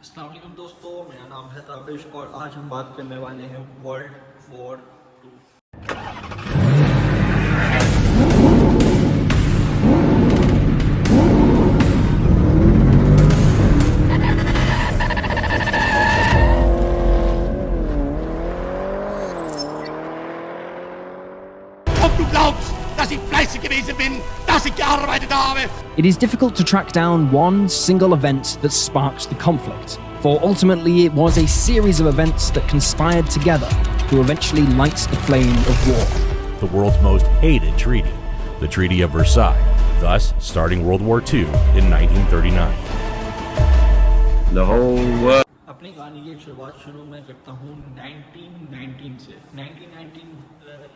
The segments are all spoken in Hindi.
अस्सलाम वालेकुम दोस्तों, मेरा नाम है ताबिश और आज हम बात करने वाले हैं world war two. Ob du glaubst, dass ich fleißig gewesen bin, dass ich gearbeitet habe. It is difficult to track down one single event that sparked the conflict, for ultimately it was a series of events that conspired together to eventually light the flame of war. The world's most hated treaty, the Treaty of Versailles, thus starting World War II in 1939. The whole world. अपनी कहानी की शुरुआत शुरू में करता हूँ 1919 से। 1919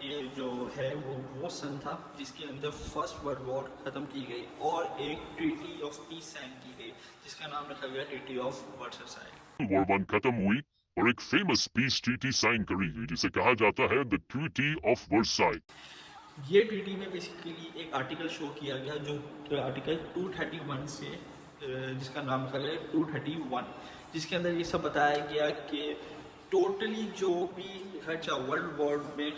ये जो है वो सन था जिसके अंदर फर्स्ट वर्ल्ड वॉर ख़त्म की गई और एक ट्रीटी ऑफ पीस साइन की गई जिसका नाम रखा गया treaty of Versailles. War one खत्म हुई और एक फेमस पीस ट्रीटी साइन करी गई जिसे कहा जाता है द ट्रीटी ऑफ वर्साई। ये ट्रीटी में बेसिकली एक आर्टिकल शो किया गया जो आर्टिकल 231 से जिसका नाम रखा गया 231, जिसके अंदर ये सब बताया गया कि टोटली जो भी खर्चा वर्ल्ड वॉर में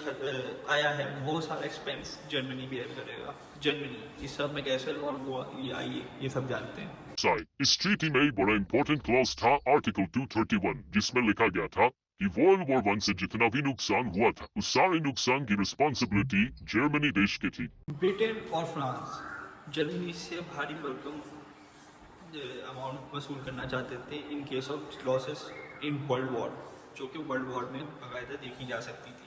आया है वो सारा एक्सपेंस जर्मनी बेयर करेगा। जर्मनी इस सब में कैसे वॉर हुआ ये सब जानते हैं। इस ट्रीटी में एक बड़ा इंपॉर्टेंट क्लॉज था आर्टिकल 231 जिसमें लिखा गया था कि वर्ल्ड वॉर वन से जितना भी नुकसान हुआ था उस सारे नुकसान की रिस्पॉन्सिबिलिटी जर्मनी देश की थी। ब्रिटेन और फ्रांस जर्मनी से भारी भरकम अमाउंट वसूल करना चाहते थे in case of losses in world war, जो कि वर्ल्ड वॉर में बाकायदा देखी जा सकती थी।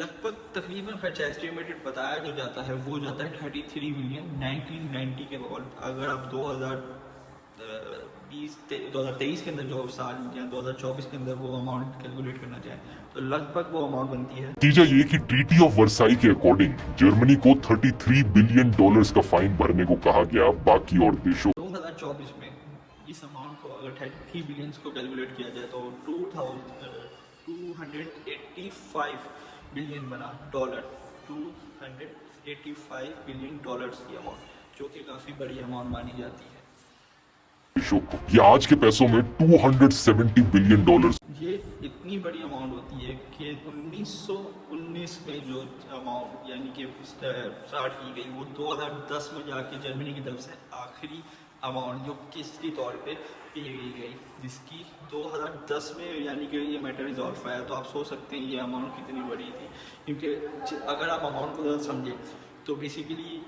लगभग तकरीबन खर्चा एस्टिमेटेड बताया जो जाता है वो जाता है 33 बिलियन 1990 के बाद। अगर आप 2023 के अंदर जो साल या 2024 के अंदर वो अमाउंट कैलकुलेट करना चाहें तो लगभग वो अमाउंट बनती है। नतीजा ये कि ट्रीटी ऑफ वर्साई के अकॉर्डिंग जर्मनी को 33 बिलियन डॉलर्स का फाइन भरने को कहा गया बाकी और देशों। 2024 में इस अमाउंट को अगर 33 बिलियंस को कैलकुलेट किया जाए तो 285 बिलियन बना डॉलर, 285 बिलियन डॉलर्स की अमाउंट, जो कि काफ़ी बड़ी अमाउंट मानी जाती है। ये आज के पैसों में 270 बिलियन डॉलर्स। ये इतनी बड़ी अमाउंट होती है कि 1919 में जो अमाउंट यानी कि स्टार्ट की गई वो 2010 में जाके जर्मनी की तरफ से आखिरी अमाउंट जो किस्त के तौर पे पे गई जिसकी 2010 में यानी कि ये मैटर रिजॉल्व आया। तो आप सोच सकते हैं ये अमाउंट कितनी बड़ी थी, क्योंकि अगर आप अमाउंट को ज़्यादा समझें तो बेसिकली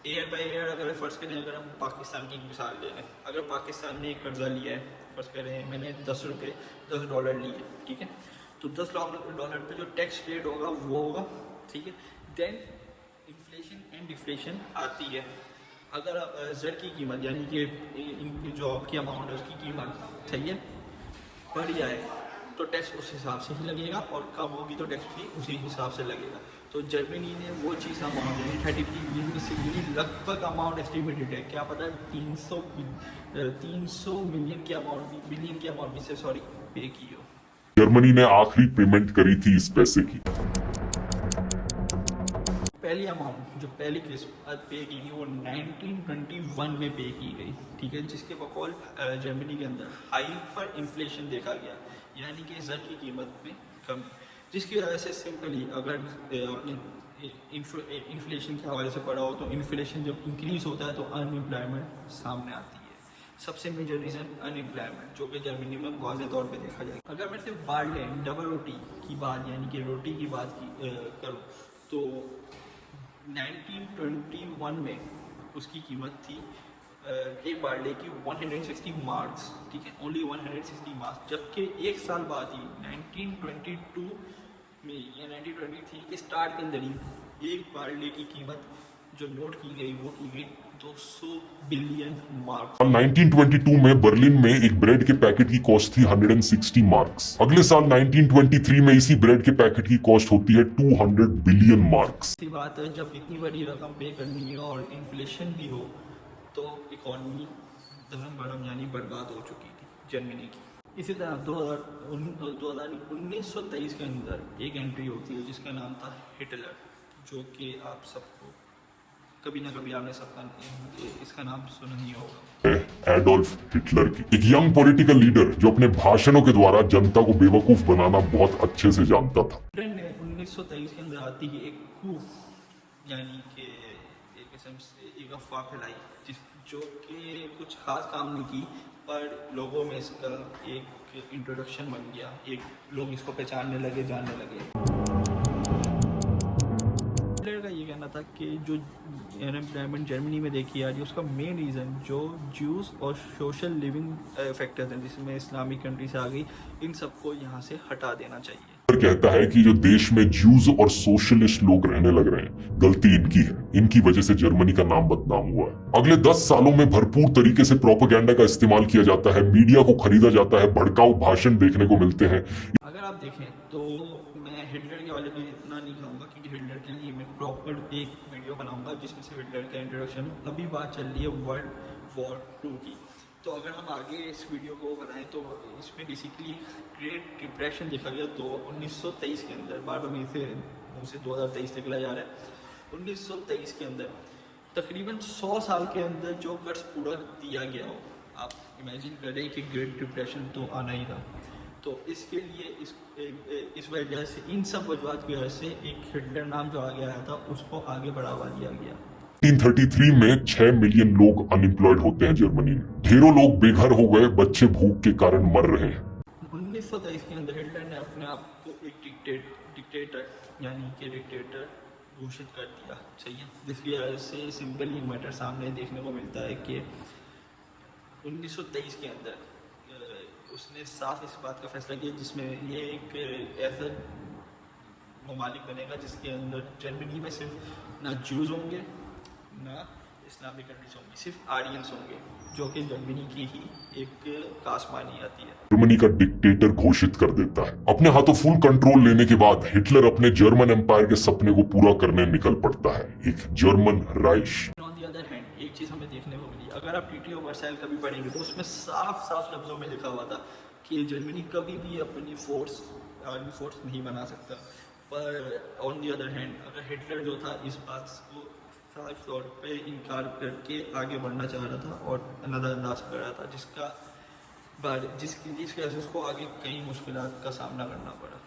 एयर बाई एयर अगर फ़र्ज़ करें, अगर हम पाकिस्तान की मिसाल ले लें, अगर पाकिस्तान ने एक कर्ज़ा लिया है, फ़र्ज़ करें मैंने $10 लिए, ठीक है, तो $10 पे जो टैक्स रेट होगा वो होगा, ठीक है। देन इन्फ्लेशन एंड डिफ्लेशन आती है। अगर आप ज़र की कीमत यानी कि इनकी जो आपकी अमाउंट है उसकी कीमत सही है बढ़ जाए तो टैक्स उस हिसाब से ही लगेगा और कम होगी तो टैक्स भी उसी हिसाब से लगेगा। तो जर्मनी ने वो चीज़ अमाउंट यानी 33 बिलियन से लगभग अमाउंट एस्टिमेटेड है, क्या पता 300 मिलियन की अमाउंट बिलियन की अमाउंट भी से पे की हो। जर्मनी ने आखिरी पेमेंट करी थी इस पैसे की। पहली अमाउंट जो पहली किस्त पे की गई वो 1921 में पे की गई, ठीक है, जिसके बकौल जर्मनी के अंदर हाइपर इन्फ्लेशन देखा गया यानी कि ज़र की कीमत में कमी, जिसकी वजह से सिंपली अगर आपने इन्फ्लेशन के हवाले से पढ़ा हो तो इन्फ्लेशन जब इंक्रीज़ होता है तो अनएम्प्लॉयमेंट सामने आती है। सबसे मेजर रीज़न अनएम्प्लॉयमेंट जो कि जर्मनी में वाज़े तौर पे देखा जाए। अगर मैं सिर्फ बार्ले डबल रोटी की बात यानी कि रोटी की बात करूँ तो 1921 में उसकी कीमत थी एक बार्ले की 160 मार्क्स, ठीक है, ओनली 160 मार्क्स, जबकि एक साल बाद ही 1922 में या 1923 के स्टार्ट के अंदर ही एक बार्ले की कीमत जो नोट की गई वो की गई 200 बिलियन मार्क्स। 1922 में बर्लिन में एक ब्रेड के पैकेट की कॉस्ट थी 160 मार्क्स। अगले साल 1923 में इसी ब्रेड के पैकेट की कॉस्ट होती है 200 बिलियन मार्क्स। इसी बात है जब इतनी बड़ी रकम पे करनी है और इन्फ्लेशन भी हो तो इकॉनमी धर्म भरम यानी बर्बाद हो चुकी थी जर्मनी की। इसी तरह 1923 के अंदर एक एंट्री होती है जिसका नाम था हिटलर, जो कि आप सबको कभी ना कभी आपने सबका इसका नाम सुना ही होगा। एडोल्फ हिटलर की, एक यंग पॉलिटिकल लीडर जो अपने भाषणों के द्वारा जनता को बेवकूफ बनाना बहुत अच्छे से जानता था। हिटलर ने 1923 के अंदर आती ही एक कूफ यानी कि एक किस्म से एक अफवाह फैलाई जो कि कुछ खास काम नहीं की, पर लोगों में इसका एक इंट्रोडक्शन बन गया, एक लोग इसको पहचानने लगे, जानने लगे। हिटलर का ये कहना था कि जो अनएम्प्लॉयमेंट जर्मनी में देखी आ रही है उसका मेन रीज़न जो ज्यूज़ और सोशल लिविंग फैक्टर्स हैं जिसमें इस्लामिक कंट्रीज आ गई, इन सबको यहाँ से हटा देना चाहिए। कहता है कि जो देश में ज्यूज और सोशलिस्ट लोग रहने लग रहे हैं, गलती इनकी है, इनकी वजह से जर्मनी का नाम बदनाम हुआ है। अगले 10 सालों में भरपूर तरीके से प्रोपेगेंडा का इस्तेमाल किया जाता है, मीडिया को खरीदा जाता है, भड़काऊ भाषण देखने को मिलते हैं। अगर आप देखें तो मैं हिटलर के बारे में इतना नहीं कहूँगा क्योंकि हिटलर के लिए मैं प्रॉपर एक वीडियो बनाऊंगा जिसमें से हिटलर का इंट्रोडक्शन। अभी बात चल रही है वर्ल्ड वॉर 2 की, तो अगर हम आगे इस वीडियो को बनाएं तो इसमें बेसिकली ग्रेट डिप्रेशन देखा गया 1923 के अंदर। बार बार मुझे से 2023 निकला जा रहा है। 1923 के अंदर तकरीबन 100 साल के अंदर जो कर्ज पूरा दिया गया हो, आप इमेजिन करें कि ग्रेट डिप्रेशन तो आना ही था। तो इसके लिए इस वजह से, इन सब वजूहत की वजह से एक हिटलर नाम जो आगे आया था उसको आगे बढ़ावा दिया गया। 1933 में 6 मिलियन लोग अनएम्प्लॉयड होते हैं जर्मनी में। ढेरों लोग बेघर हो गए, बच्चे भूख के कारण मर रहे हैं। 1923 के अंदर हिटलर ने अपने आप को एक डिक्टेटर यानी कि डिक्टेटर घोषित कर दिया, सही है। जिसकी वजह से सिंपल ही मैटर सामने देखने को मिलता है कि 1923 के अंदर उसने साफ इस बात का फैसला किया जिसमें ये एक ऐसा ममालिक बनेगा जिसके अंदर जर्मनी में सिर्फ ना ज्यूज होंगे ना इस्लामिक कंट्रीज होंगी, सिर्फ आर्यंस होंगे जो कि जर्मनी की ही एक कास्ट मानी जाती है। जर्मनी का डिक्टेटर घोषित कर देता है। अपने हाथों फुल कंट्रोल लेने के बाद हिटलर अपने जर्मन एम्पायर के सपने को पूरा करने निकल पड़ता है, एक German Reich. On the other hand एक चीज़ हमें देखने को मिली, अगर आप ट्रीटी ऑफ वर्साइल कभी पढ़ेंगे तो उसमें साफ साफ लफ्ज़ों में लिखा हुआ था कि जर्मनी कभी भी अपनी आर्मी फोर्स नहीं बना सकता। पर ऑन द अदर हैंड अगर हिटलर जो था इस बात को साफ तौर पे इनकार करके आगे बढ़ना चाह रहा था और नज़रअंदाज कर रहा था जिसकी वजह से उसको आगे कई मुश्किलात का सामना करना पड़ा।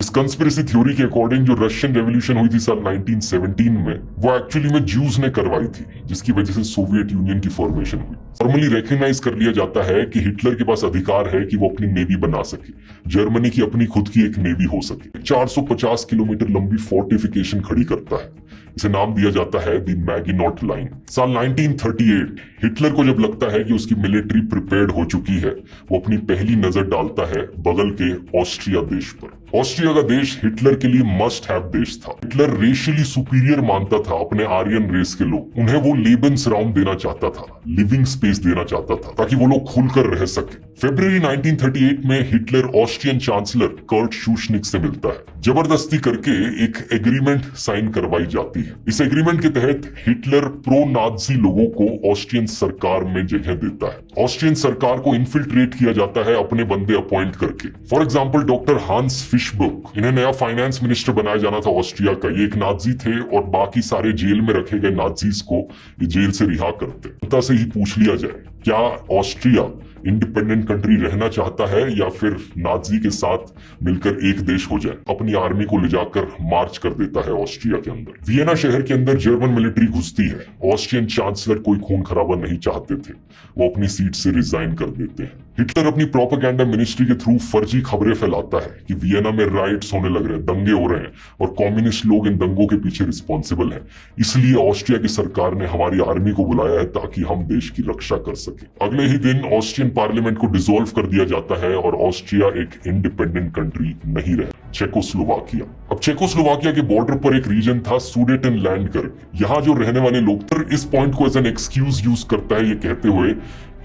इस कंस्पिरेसी थ्योरी के अकॉर्डिंग जो रशियन रेवोल्यूशन हुई थी साल 1917 में, वो एक्चुअली में ज्यूज ने करवाई थी, जिसकी वजह से सोवियत यूनियन की फॉर्मेशन हुई। फॉर्मली रिकॉग्नाइज कर लिया जाता है कि हिटलर के पास अधिकार है कि वो अपनी नेवी बना सके, जर्मनी की अपनी खुद की एक नेवी हो सके। 450 किलोमीटर लंबी फोर्टिफिकेशन खड़ी करता है, इसे नाम दिया जाता है दी मैगिनॉट लाइन। साल 1938 हिटलर को जब लगता है कि उसकी मिलिट्री प्रिपेयर्ड हो चुकी है, वो अपनी पहली नजर डालता है बगल के ऑस्ट्रिया देश पर। ऑस्ट्रिया का देश हिटलर के लिए मस्ट हैव देश था। हिटलर रेशियली सुपीरियर मानता था अपने आर्यन रेस के लोग, उन्हें वो लेबेंसराउम देना चाहता था, लिविंग स्पेस देना चाहता था ताकि वो लोग खुलकर रह सके। फरवरी 1938 में हिटलर ऑस्ट्रियन चांसलर कर्ट शूशनिक से मिलता है। जबरदस्ती करके एक एग्रीमेंट साइन करवाई जाती है। इस एग्रीमेंट के तहत हिटलर प्रो नाजी लोगों को ऑस्ट्रियन सरकार में जगह देता है। ऑस्ट्रियन सरकार को इन्फिल्ट्रेट किया जाता है अपने बंदे अपॉइंट करके। फॉर एग्जाम्पल डॉक्टर हांस फिशबर्ग, इन्हें नया फाइनेंस मिनिस्टर बनाया जाना था ऑस्ट्रिया का। ये एक नाजी थे और बाकी सारे जेल में रखे गए नाजीज को ये जेल से रिहा करते। जनता से ही पूछ लिया जाए, क्या ऑस्ट्रिया इंडिपेंडेंट कंट्री रहना चाहता है या फिर नाजी के साथ मिलकर एक देश हो जाए। अपनी आर्मी को ले जाकर मार्च कर देता है ऑस्ट्रिया के अंदर। वियना शहर के अंदर जर्मन मिलिट्री घुसती है। ऑस्ट्रियन चांसलर कोई खून खराबा नहीं चाहते थे, वो अपनी सीट से रिजाइन कर देते हैं। हिटलर अपनी प्रोपेगेंडा मिनिस्ट्री के थ्रू फर्जी खबरें फैलाता है कि वियना में राइट्स होने लग रहे हैं, दंगे हो रहे हैं और कम्युनिस्ट लोग इन दंगों के पीछे रिस्पॉन्सिबल हैं। इसलिए ऑस्ट्रिया की सरकार ने हमारी आर्मी को बुलाया है ताकि हम देश की रक्षा कर सके। अगले ही दिन ऑस्ट्रियन पार्लियामेंट को डिसॉल्व कर दिया जाता है और ऑस्ट्रिया एक इंडिपेंडेंट कंट्री नहीं रहा। चेकोस्लोवाकिया। अब चेकोस्लोवाकिया के बॉर्डर पर एक रीजन था सुडेटनलैंड कर। यहाँ जो रहने वाले लोग इस पॉइंट को एज एन एक्सक्यूज यूज करता है, ये कहते हुए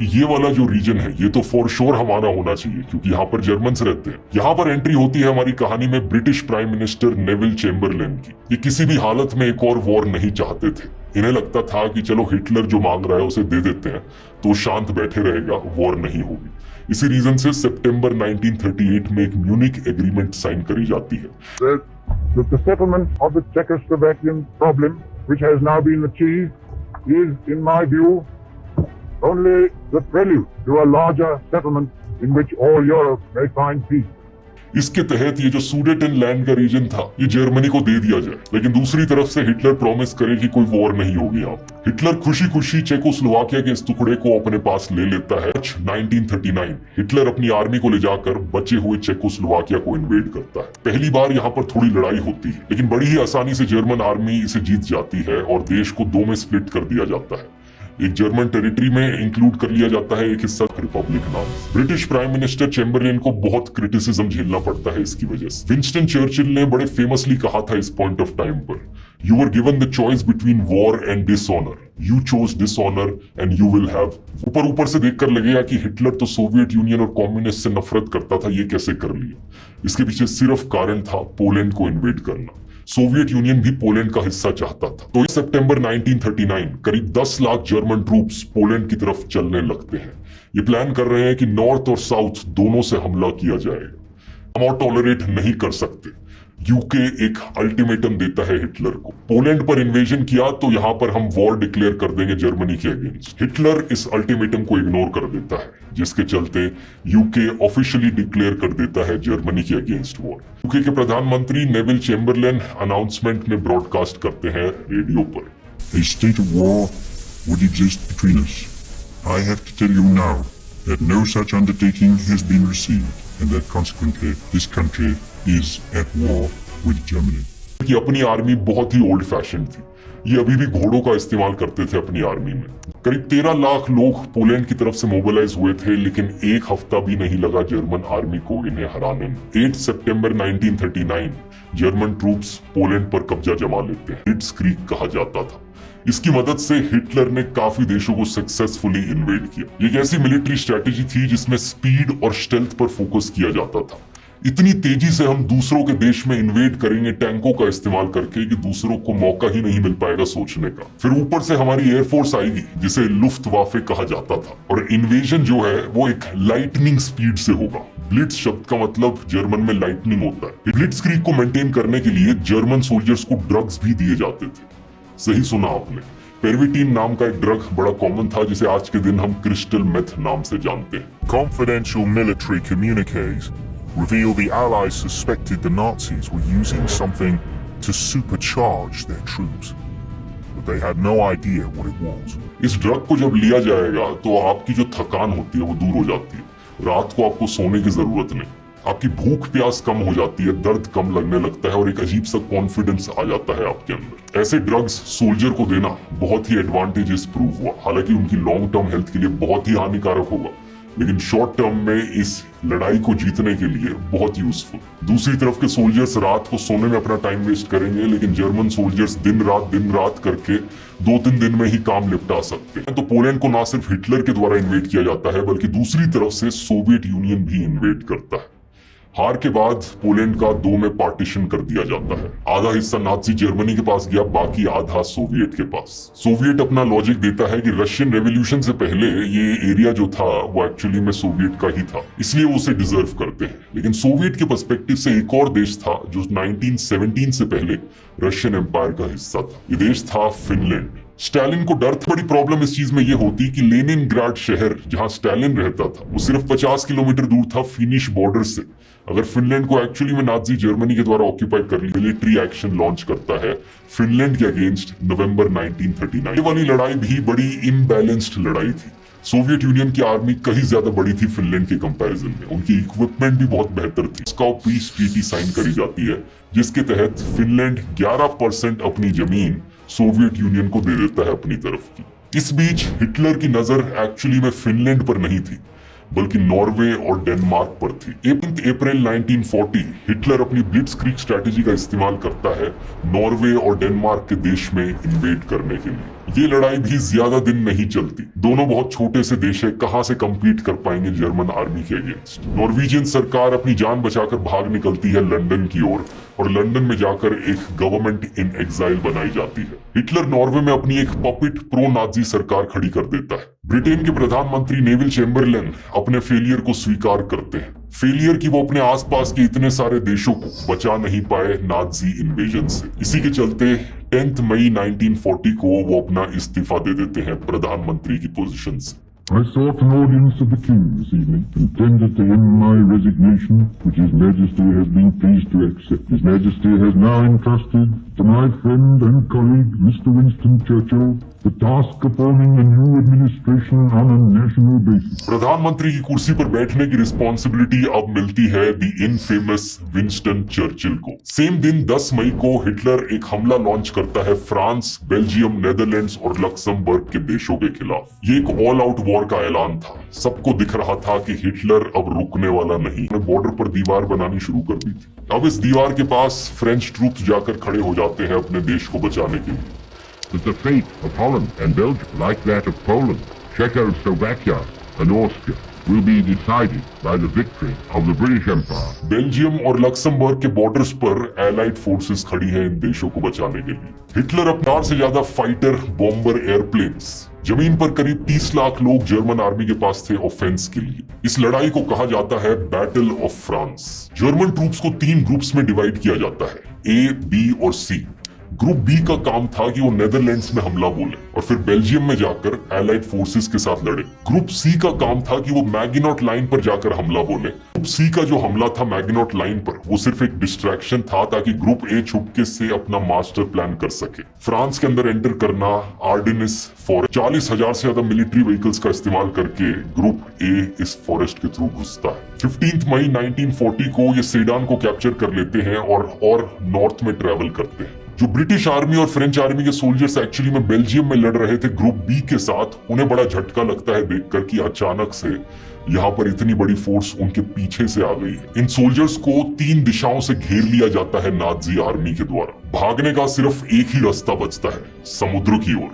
ये वाला जो रीजन है ये तो फॉर श्योर हमारा होना चाहिए क्योंकि यहाँ पर जर्मन्स रहते हैं। यहाँ पर एंट्री होती है हमारी कहानी में British prime minister Neville Chamberlain की। ये किसी भी हालत में एक और वॉर नहीं चाहते थे। इन्हें लगता था कि चलो हिटलर जो मांग रहा है उसे दे देते हैं तो शांत बैठे रहेगा, वॉर नहीं होगी। इसी रीजन से सितंबर 1938 में एक म्यूनिक एग्रीमेंट साइन करी जाती है। The settlement of the Czechoslovakian problem, which has now been achieved, is, in my view, only the prelude to a larger settlement in which all Europe may find peace. इसके तहत ये जो सूडेटेनलैंड का रीजन था ये जर्मनी को दे दिया जाए, लेकिन दूसरी तरफ से हिटलर प्रॉमिस करे कि कोई वॉर नहीं होगी। यहाँ हिटलर खुशी खुशी चेकोस्लोवाकिया के इस टुकड़े को अपने पास ले लेता है। 1939 हिटलर अपनी आर्मी को ले जाकर बचे हुए चेकोस्लोवाकिया को इन्वेड करता है। पहली बार यहाँ पर थोड़ी लड़ाई होती है, लेकिन बड़ी ही आसानी से जर्मन आर्मी इसे जीत जाती है और देश को दो में स्प्लिट कर दिया जाता है। एक जर्मन टेरिटरी में इंक्लूड कर लिया जाता है, एक हिस्सा रिपब्लिक नाम। ब्रिटिश प्राइम मिनिस्टर चैम्बरलेन को बहुत क्रिटिसिज्म झेलना पड़ता है इसकी वजह से। विंस्टन चर्चिल ने बड़े फेमसली कहा था इस पॉइंट ऑफ टाइम पर, you were given the choice between war and dishonour, you chose dishonour and you will have. ऊपर से देखकर लगेगा कि हिटलर तो सोवियत यूनियन और कम्युनिस्ट से नफरत करता था, ये कैसे कर लिया। इसके पीछे सिर्फ कारण था पोलैंड को इन्वेड करना। सोवियत यूनियन भी पोलैंड का हिस्सा चाहता था। तो इस सितंबर 1939 करीब 10 लाख जर्मन ट्रूप्स पोलैंड की तरफ चलने लगते हैं। ये प्लान कर रहे हैं कि नॉर्थ और साउथ दोनों से हमला किया जाएगा। हम और टॉलरेट नहीं कर सकते। यूके एक अल्टीमेटम देता है हिटलर को, पोलैंड पर इन्वेजन किया तो यहाँ पर हम वॉर डिक्लेयर कर देंगे जर्मनी के अगेंस्ट। हिटलर इस अल्टीमेटम को इग्नोर कर देता है, जिसके चलते यूके ऑफिशियली डिक्लेयर कर देता है जर्मनी के अगेंस्ट वॉर। यूके के प्रधानमंत्री नेविल चैम्बरलेन अनाउंसमेंट में ब्रॉडकास्ट करते हैं रेडियो पर, A state of war would exist between us. I have to tell you now that no such undertaking has been received and that consequently this country is at war with Germany. कि अपनी आर्मी बहुत ही ओल्ड फैशन थी, ये अभी भी घोड़ों का इस्तेमाल करते थे अपनी आर्मी में। करीब 13 लाख लोग पोलैंड की तरफ से मोबिलाइज हुए थे, लेकिन एक हफ्ता भी नहीं लगा जर्मन आर्मी को इन्हें हराने में। 8 सितंबर 1939 जर्मन ट्रूप्स पोलैंड पर कब्जा जमा लेते हैं। ब्लिट्जक्रीग कहा जाता था। इसकी मदद से हिटलर ने काफी देशों को सक्सेसफुली इन्वेड किया। एक ऐसी मिलिट्री स्ट्रेटेजी थी जिसमें स्पीड और स्टेल्थ पर फोकस किया जाता था। इतनी तेजी से हम दूसरों के देश में इन्वेड करेंगे टैंकों का इस्तेमाल करके कि दूसरों को मौका ही नहीं मिल पाएगा सोचने का। फिर ऊपर से हमारी एयरफोर्स आएगी जिसे लुफ्टवाफे कहा जाता था, और इन्वेजन जो है वो एक लाइटनिंग स्पीड से होगा। ब्लिट्स शब्द का मतलब जर्मन में लाइटनिंग होता है। ब्लिट्जक्रीग को मेंटेन करने के लिए जर्मन सोल्जर्स को ड्रग्स भी दिए जाते थे। सही सुना आपने, पेरविटीन नाम का एक ड्रग बड़ा कॉमन था जिसे आज के दिन हम क्रिस्टल मेथ नाम से जानते हैं। Confidential military communiques reveal the Allies suspected the Nazis were using something to supercharge their troops, but they had no idea what it was. इस ड्रग को जब लिया जाएगा तो आपकी जो थकान होती है वो दूर हो जाती है, रात को आपको सोने की जरूरत नहीं, आपकी भूख प्यास कम हो जाती है, दर्द कम लगने लगता है और एक अजीब सा कॉन्फिडेंस आ जाता है आपके अंदर। ऐसे ड्रग्स सोल्जर को देना बहुत ही एडवांटेजेस प्रूव हुआ। हालांकि उनकी लॉन्ग टर्म हेल्थ के लिए बहुत ही हानिकारक होगा, लेकिन शॉर्ट टर्म में इस लड़ाई को जीतने के लिए बहुत यूजफुल। दूसरी तरफ के सोल्जर्स रात को सोने में अपना टाइम वेस्ट करेंगे, लेकिन जर्मन सोल्जर्स दिन रात करके 2-3 दिन में ही काम निपटा सकते हैं। तो पोलैंड को ना सिर्फ हिटलर के द्वारा इन्वेड किया जाता है, बल्कि दूसरी तरफ से सोवियत यूनियन भी इन्वेड करता है। हार के बाद पोलैंड का 2 में पार्टीशन कर दिया जाता है। आधा हिस्सा नाजी जर्मनी के पास गया, बाकी आधा सोवियत के पास। सोवियत अपना लॉजिक देता है कि रशियन रेवोल्यूशन से पहले ये एरिया जो था वो एक्चुअली में सोवियत का ही था, इसलिए वो उसे डिजर्व करते हैं। लेकिन सोवियत के पर्सपेक्टिव से एक और देश था जो 1917 से पहले रशियन एम्पायर का हिस्सा था। ये देश था फिनलैंड। स्टालिन को डर था। बड़ी प्रॉब्लम इस चीज में ये होती कि लेनिनग्राड शहर जहां स्टालिन रहता था वो सिर्फ 50 किलोमीटर दूर था फिनिश बॉर्डर से। अगर फिनलैंड को एक्चुअली में नाजी जर्मनी के द्वारा ऑक्यूपाई कर लिया, मिलिट्री एक्शन लॉन्च करता है फिनलैंड के अगेंस्ट नवंबर 1939। ये वाली लड़ाई भी बड़ी इम्बैलेंस्ड लड़ाई थी। सोवियत यूनियन की आर्मी कहीं ज्यादा बड़ी थी फिनलैंड के कंपैरिजन में, उनकी इक्विपमेंट भी बहुत बेहतर थी। मॉस्को पीस ट्रीटी साइन करी जाती है जिसके तहत फिनलैंड 11% अपनी जमीन सोवियत यूनियन को दे देता है अपनी तरफ की। इस बीच हिटलर की नजर एक्चुअली में फिनलैंड पर नहीं थी, बल्कि नॉर्वे और डेनमार्क पर थी। 8 अप्रैल 1940 हिटलर अपनी ब्लिट्जक्रीग स्ट्रेटेजी का इस्तेमाल करता है नॉर्वे और डेनमार्क के देश में इन्वेड करने के लिए। ये लड़ाई भी ज्यादा दिन नहीं चलती। दोनों बहुत छोटे से देश है, कहां से कम्पीट कर पाएंगे जर्मन आर्मी के अगेंस्ट। नॉर्वेजियन सरकार अपनी जान बचाकर भाग निकलती है लंदन की ओर और लंदन में जाकर एक गवर्नमेंट इन एग्जाइल बनाई जाती है। हिटलर नॉर्वे में अपनी एक पपिट प्रो नाजी सरकार खड़ी कर देता है। ब्रिटेन के प्रधानमंत्री नेविल चैम्बरलेन अपने फेलियर को स्वीकार करते हैं। फेलियर की वो अपने आसपास के इतने सारे देशों को बचा नहीं पाए नाजी इन्वेजन से। इसी के चलते 10 मई 1940 को वो अपना इस्तीफा दे देते हैं प्रधानमंत्री की पोजीशन से। I sought an audience of the King this evening, intended to him my resignation, which His Majesty has been pleased to accept. His Majesty has now entrusted to my friend and colleague, Mr. Winston Churchill, the task of forming a new administration on a national basis. प्रधानमंत्री की कुर्सी पर बैठने की रिस्पॉन्सिबिलिटी अब मिलती है द इनफेमस विंस्टन चर्चिल को। सेम दिन 10 मई को हिटलर एक हमला लॉन्च करता है फ्रांस, बेल्जियम, नेदरलैंड्स और लक्समबर्ग के देशों के खिलाफ। ये एक ऑल आउट वॉर का ऐलान था। सबको दिख रहा था कि हिटलर अब रुकने वाला नहीं। बॉर्डर पर दीवार बनानी शुरू कर दी थी। अब इस दीवार के पास फ्रेंच ट्रूप्स जाकर खड़े हो जाते हैं अपने देश को बचाने के लिए। That the fate of Holland and Belgium, like that of Poland, Czechoslovakia and Austria, will be decided by the victory of the British Empire. Belgium और लक्समबर्ग के बॉर्डर्स पर एलाइड फोर्सेस खड़ी हैं इन देशों को बचाने के लिए। हिटलर अपने 4 से ज्यादा फाइटर बॉम्बर एयरप्लेन्स, जमीन पर करीब 30 लाख लोग जर्मन आर्मी के पास थे ऑफेंस के लिए। इस लड़ाई को कहा जाता है battle of France. German troops को 3 ग्रुप्स में डिवाइड किया जाता है, ए, बी और सी। ग्रुप बी का काम था कि वो नेदरलैंड्स में हमला बोले और फिर बेल्जियम में जाकर एलाइड फोर्सेस के साथ लड़े। ग्रुप सी का काम था कि वो मैगिनॉट लाइन पर जाकर हमला बोले। ग्रुप सी का जो हमला था मैगिनॉट लाइन पर, वो सिर्फ एक डिस्ट्रैक्शन था ताकि ग्रुप ए छुपके से अपना मास्टर प्लान कर सके। फ्रांस के अंदर एंटर करना, आर्डेनिस फॉरेस्ट, 40,000 से ज्यादा मिलिट्री व्हीकल्स का इस्तेमाल करके ग्रुप ए इस फॉरेस्ट के थ्रू घुसता है। 15 मई 1940 को ये सेडान को कैप्चर कर लेते हैं और नॉर्थ में ट्रेवल करते हैं। जो ब्रिटिश आर्मी और फ्रेंच आर्मी के सोल्जर्स एक्चुअली में बेल्जियम में लड़ रहे थे ग्रुप बी के साथ, उन्हें बड़ा झटका लगता है देखकर कि अचानक से यहाँ पर इतनी बड़ी फोर्स उनके पीछे से आ गई है। इन सोल्जर्स को 3 दिशाओं से घेर लिया जाता है नाजी आर्मी के द्वारा। भागने का सिर्फ एक ही रास्ता बचता है, समुद्र की ओर,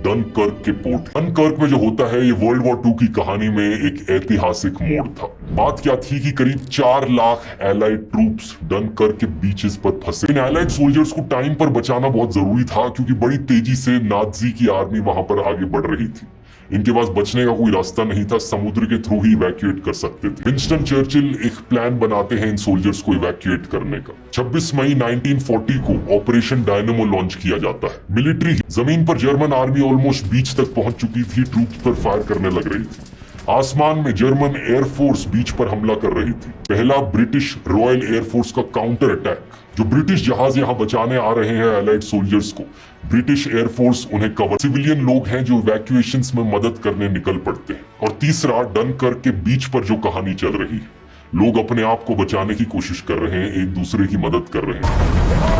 डनकर्क के पोर्ट। डनकर्क में जो होता है, ये वर्ल्ड वॉर 2 की कहानी में एक ऐतिहासिक मोड़ था। बात क्या थी कि करीब 4 लाख एलाइड ट्रूप्स डनकर्क के बीचेस पर फंसे। इन एलाइड सोल्जर्स को टाइम पर बचाना बहुत जरूरी था क्योंकि बड़ी तेजी से नाजी की आर्मी वहां पर आगे बढ़ रही थी। इनके पास बचने का कोई रास्ता नहीं था, समुद्र के थ्रू ही इवैक्यूएट कर सकते थे। विंस्टन चर्चिल एक प्लान बनाते हैं इन सोल्जर्स को इवैक्यूएट करने का। 26 मई 1940 को ऑपरेशन डायनेमो लॉन्च किया जाता है। मिलिट्री जमीन पर जर्मन आर्मी ऑलमोस्ट बीच तक पहुंच चुकी थी, ट्रूप्स पर फायर करने लग रही थी। आसमान में जर्मन एयरफोर्स बीच पर हमला कर रही थी। पहला ब्रिटिश रॉयल एयरफोर्स का काउंटर अटैक। जो ब्रिटिश जहाज यहाँ बचाने आ रहे हैं एलाइड सोल्जर्स को, ब्रिटिश एयरफोर्स उन्हें कवर। सिविलियन लोग हैं जो इवैक्यूएशंस में मदद करने निकल पड़ते हैं। और तीसरा, डनकर्क के बीच पर जो कहानी चल रही है, लोग अपने आप को बचाने की कोशिश कर रहे हैं, एक दूसरे की मदद कर रहे हैं।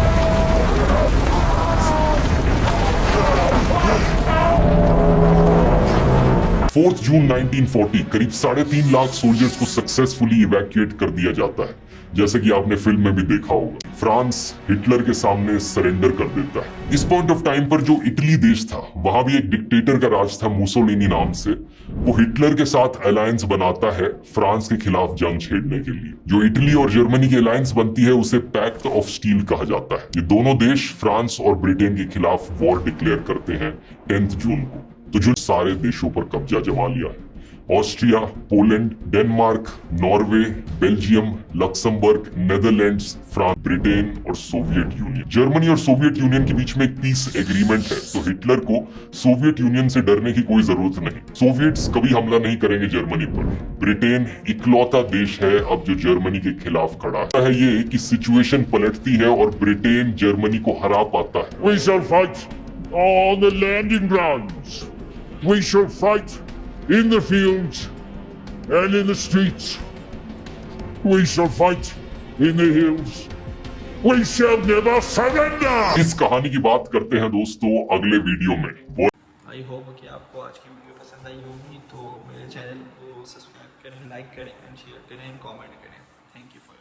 4 जून 1940 करीब 3.5 लाख सोल्जर्स को सक्सेसफुली इवैक्यूएट कर दिया जाता है। जैसे कि आपने फिल्म में भी देखा होगा, फ्रांस हिटलर के सामने सरेंडर कर देता है। इस पॉइंट ऑफ टाइम पर जो इटली देश था, वहां भी एक डिक्टेटर का राज था मुसोलिनी नाम से। वो हिटलर के साथ अलायंस बनाता है फ्रांस के खिलाफ जंग छेड़ने के लिए। जो इटली और जर्मनी की अलायंस बनती है उसे पैक्ट ऑफ स्टील कहा जाता है। ये दोनों देश फ्रांस और ब्रिटेन के खिलाफ वॉर डिक्लेयर करते हैं 10 जून को। तो जो सारे देशों पर कब्जा जमा लिया है, Austria, Poland, Denmark, Norway, Belgium, Luxembourg, Netherlands, France, Britain और सोवियत यूनियन। जर्मनी और सोवियत यूनियन के बीच में एक पीस एग्रीमेंट है, तो हिटलर को सोवियत यूनियन से डरने की कोई जरूरत नहीं। सोवियट्स कभी हमला नहीं करेंगे जर्मनी पर। ब्रिटेन इकलौता देश है अब जो जर्मनी के खिलाफ खड़ा है। ये कि सिचुएशन पलटती है और ब्रिटेन जर्मनी को हरा पाता है। We shall fight on the landing grounds. We shall fight in the fields and in the streets. We shall fight in the hills. We shall never surrender. इस कहानी की बात करते हैं दोस्तों अगले वीडियो में। आई होप कि आपको आज की वीडियो पसंद आई होगी, तो मेरे चैनल को सब्सक्राइब करें, लाइक करें, शेयर करें, कमेंट करें। Thank you for